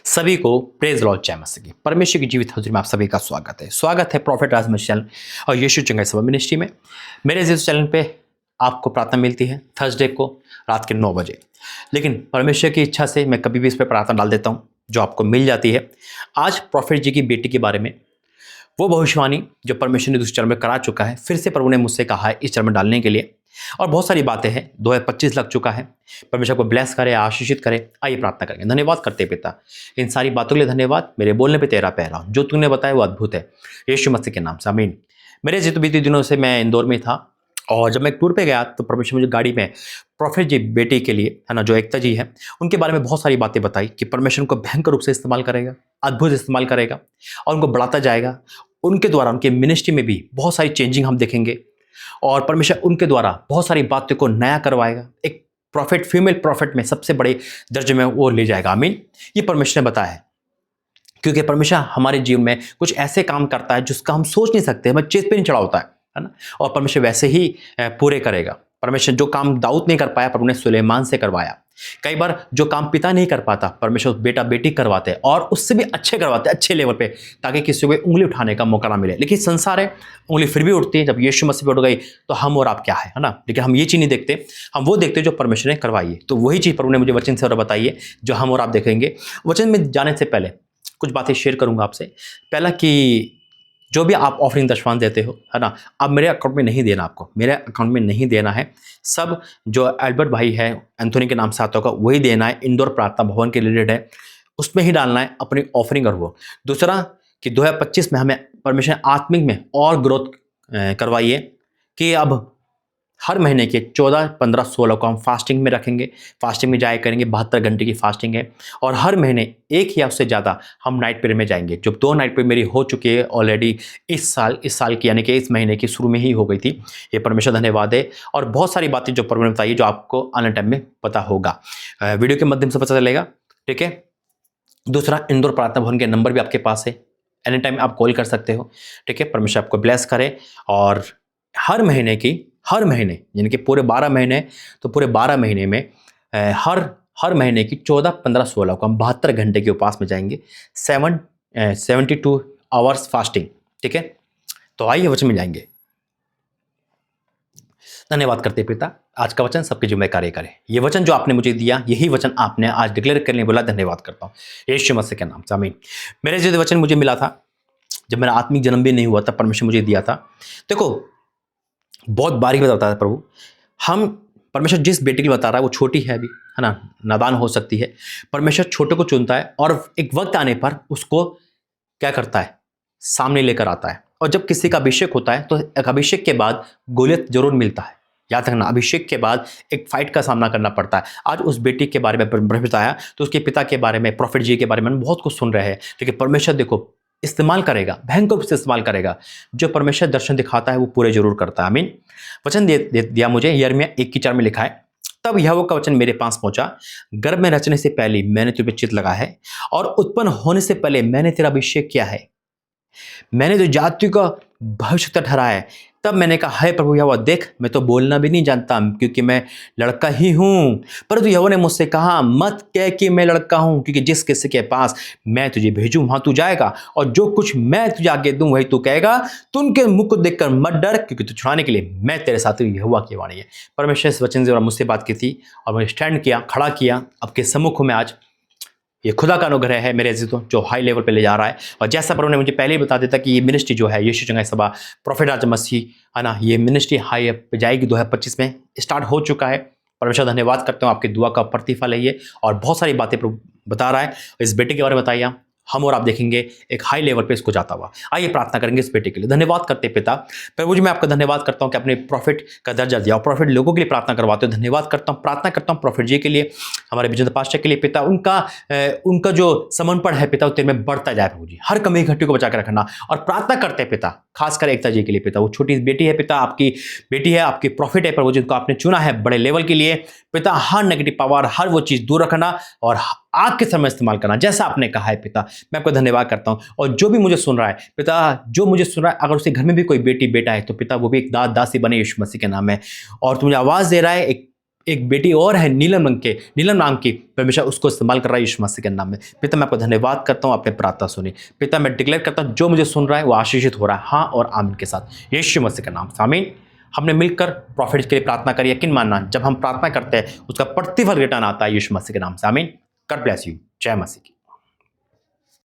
सभी को praise Lord जय मसीह की परमेश्वर की जीवित हजूरी में आप सभी का स्वागत है प्रॉफिट राज चैनल और यीशु चंगाई सभा मिनिस्ट्री में। मेरे इस चैनल पे आपको प्रार्थना मिलती है थर्सडे को रात के 9 बजे, लेकिन परमेश्वर की इच्छा से मैं कभी भी इस पर प्रार्थना डाल देता हूँ जो आपको मिल जाती है। आज प्रॉफिट जी की बेटी के बारे में वो भविष्यवाणी जो परमेश्वर ने दूसरे चरण में करा चुका है, फिर से प्रभु ने मुझसे कहा है इस चरण में डालने के लिए, और बहुत सारी बातें हैं। 2025 लग चुका है, परमेश्वर को ब्लेस करे, आशीषित करे। आइए प्रार्थना करेंगे। धन्यवाद करते पिता, इन सारी बातों के लिए धन्यवाद। मेरे बोलने पे तेरा पहरा जो तूने बताया वो अद्भुत है, यीशु मसीह के नाम से आमीन। मेरे जितने बीते दिनों से मैं इंदौर में था, और जब मैं टूर पे गया तो परमेश्वर मुझे गाड़ी में प्रॉफिट जी बेटी के लिए है ना, जो एकता जी है, उनके बारे में बहुत सारी बातें बताई कि परमेश्वर उनको भयंकर रूप से इस्तेमाल करेगा, अद्भुत इस्तेमाल करेगा और उनको बढ़ाता जाएगा। उनके द्वारा उनके मिनिस्ट्री में भी बहुत सारी चेंजिंग हम देखेंगे, और परमेश्वर उनके द्वारा बहुत सारी बातों को नया करवाएगा। एक प्रॉफिट, फीमेल प्रॉफिट में सबसे बड़े दर्जे में वो ले जाएगा। आमीन। ये परमेश्वर ने बताया है, क्योंकि परमेश्वर हमारे जीवन में कुछ ऐसे काम करता है जिसका हम सोच नहीं सकते, हमें चेत पे नहीं चढ़ा होता है ना, और परमेश्वर वैसे ही पूरे करेगा। परमेश्वर जो काम दाऊद नहीं कर पाया, प्रभु ने सुलेमान से करवाया। कई बार जो काम पिता नहीं कर पाता, परमेश्वर बेटा बेटी करवाते हैं, और उससे भी अच्छे करवाते हैं, अच्छे लेवल पे, ताकि किसी को उंगली उठाने का मौका ना मिले। लेकिन संसार है, उंगली फिर भी उठती है। जब यीशु मसीह पे उठ गई तो हम और आप क्या है ना, लेकिन हम ये चीज़ नहीं देखते, हम वो देखते जो परमेश्वर ने करवाई है। तो वही चीज़ प्रभु ने मुझे वचन से और बताई है जो हम और आप देखेंगे। वचन में जाने से पहले कुछ बातें शेयर करूंगा आपसे। पहला कि जो भी आप ऑफरिंग दशवान देते हो है ना, अब मेरे अकाउंट में नहीं देना, आपको मेरे अकाउंट में नहीं देना है। सब जो एल्बर्ट भाई है, एंथोनी के नाम से आता होगा, वही देना है। इंदौर प्रार्थना भवन के रिलेटेड है, उसमें ही डालना है अपनी ऑफरिंग। और वो दूसरा कि 2025 में हमें परमेश्वर आत्मिक में और ग्रोथ करवाइए, कि अब हर महीने के 14, 15, 16 को हम फास्टिंग में रखेंगे, फास्टिंग में जाया करेंगे। 72 घंटे की फास्टिंग है, और हर महीने एक या उससे ज़्यादा हम नाइट प्रेयर में जाएंगे। जो 2 नाइट प्रेयर मेरी हो चुकी है ऑलरेडी इस साल की, यानी कि इस महीने की शुरू में ही हो गई थी। ये परमेश्वर धन्यवाद है। और बहुत सारी बातें जो परमेश्वर ने बताई जो आपको आने टाइम में पता होगा, वीडियो के माध्यम से पता चलेगा। ठीक है। दूसरा, इंदौर प्रार्थना भवन के नंबर भी आपके पास है, एनी टाइम आप कॉल कर सकते हो। ठीक है। परमेश्वर आपको ब्लेस करे। और हर महीने यानी कि पूरे 12 महीने, तो पूरे 12 महीने में हर महीने की 14, 15, 16 को हम 72 घंटे के उपवास में जाएंगे, 72 आवर्स फास्टिंग। ठीक है। तो आइए वचन में जाएंगे। धन्यवाद करते पिता, आज का वचन सबके जिम्मे कार्य करे। ये वचन जो आपने मुझे दिया, यही वचन आपने आज डिक्लेयर करने बोला, धन्यवाद करता हूँ यीशु मसीह के नाम से आमीन। मेरे जो वचन मुझे मिला था जब मेरा आत्मिक जन्म भी नहीं हुआ था, परमेश्वर मुझे दिया था। देखो, बहुत बारीक बताता है प्रभु। हम परमेश्वर जिस बेटी के लिए बता रहा है वो छोटी है अभी, है ना, नादान हो सकती है। परमेश्वर छोटे को चुनता है, और एक वक्त आने पर उसको क्या करता है, सामने लेकर आता है। और जब किसी का अभिषेक होता है तो एक अभिषेक के बाद गोलियत जरूर मिलता है। याद रखना, अभिषेक के बाद एक फाइट का सामना करना पड़ता है। आज उस बेटी के बारे में परमेश्वर बताया, तो उसके पिता के बारे में, प्रॉफिट जी के बारे में हम बहुत कुछ सुन रहे हैं। लेकिन परमेश्वर देखो इस्तेमाल करेगा, भयंकर रूप से इस्तेमाल करेगा। जो परमेश्वर दर्शन दिखाता है वो पूरे जरूर करता है। आमीन। वचन दिया मुझे, यिर्मयाह 1:4 में लिखा है, तब यहोवा का वचन मेरे पास पहुंचा, गर्भ में रचने से पहले मैंने तुझे चित्त लगा है, और उत्पन्न होने से पहले मैंने तेरा अभिषेक किया है। मैंने जो जातियों का भविष्यता ठहराया है। तब मैंने कहा, है प्रभु यहोवा, देख मैं तो बोलना भी नहीं जानता, क्योंकि मैं लड़का ही हूँ। परंतु यहोवा ने मुझसे कहा, मत कह कि मैं लड़का हूँ, क्योंकि जिस किसी के पास मैं तुझे भेजूँ वहाँ तू जाएगा, और जो कुछ मैं तुझे आगे दूँ वही तू कहेगा। तू उनके मुख को देखकर मत डर, क्योंकि तू छुड़ाने के लिए मैं तेरे साथ हूँ, यहोवा की वाणी है। परमेश्वर इस वचन से मुझसे बात की थी, और मैंने स्टैंड किया, खड़ा किया आपके सम्मुख में। आज ये खुदा का अनुग्रह है मेरे अजीजों, जो हाई लेवल पे ले जा रहा है। और जैसा प्रभु ने मुझे पहले ही बता देता कि ये मिनिस्ट्री जो है यीशु चंगाई सभा प्रॉफिट राज मसीह, है ना, ये मिनिस्ट्री हाई पे जाएगी। 2025 में स्टार्ट हो चुका है। परमेश्वर धन्यवाद करते हो, आपकी दुआ का प्रतिफल है ये, और बहुत सारी बातें प्रभु बता रहा है। इस बेटे के बारे में बताइए, हम और आप देखेंगे एक हाई लेवल पे इसको जाता हुआ। आइए प्रार्थना करेंगे इस बेटे के लिए। धन्यवाद करते पिता, प्रभु जी मैं आपका धन्यवाद करता हूँ कि अपने प्रॉफिट का दर्जा दिया, और प्रॉफिट लोगों के लिए प्रार्थना करवाते हो। धन्यवाद करता हूँ, प्रार्थना करता हूँ प्रॉफिट जी के लिए, हमारे विजेंद्र पास्टर के लिए पिता। उनका जो समर्पण है पिता, वो तेरे में बढ़ता जाए प्रभु जी। हर कमी घटी को बचा कर रखना, और प्रार्थना करते हैं पिता खासकर एकता जी के लिए पिता। वो छोटी बेटी है पिता, आपकी बेटी है, आपकी प्रॉफिट है प्रभु, जिनको आपने चुना है बड़े लेवल के लिए पिता। हर नेगेटिव पावर, हर वो चीज़ दूर रखना, और आग के समय इस्तेमाल करना जैसा आपने कहा है पिता। मैं आपको धन्यवाद करता हूँ। और जो भी मुझे सुन रहा है पिता, जो मुझे सुन रहा है, अगर उसके घर में भी कोई बेटी बेटा है तो पिता वो भी एक दास दासी बने यीशु मसीह के नाम में। और तू मुझे आवाज़ दे रहा है, एक एक बेटी और है नीलम नाम की, परमेश्वर उसको इस्तेमाल कर रहा है यीशु मसीह के नाम में। पिता मैं आपको धन्यवाद करता हूँ, आपने प्रार्थना सुनी। पिता मैं डिक्लेयर करता हूँ जो मुझे सुन रहा है वो आशीषित हो रहा है, हाँ और आमीन के साथ, यीशु मसीह के नाम से आमीन। हमने मिलकर प्रॉफिट के लिए प्रार्थना करी, यकीन मानना जब हम प्रार्थना करते हैं उसका प्रतिफल रिटर्न आता है यीशु मसीह के नाम से, आमीन। गॉड ब्लेस यू, जय मसीह की।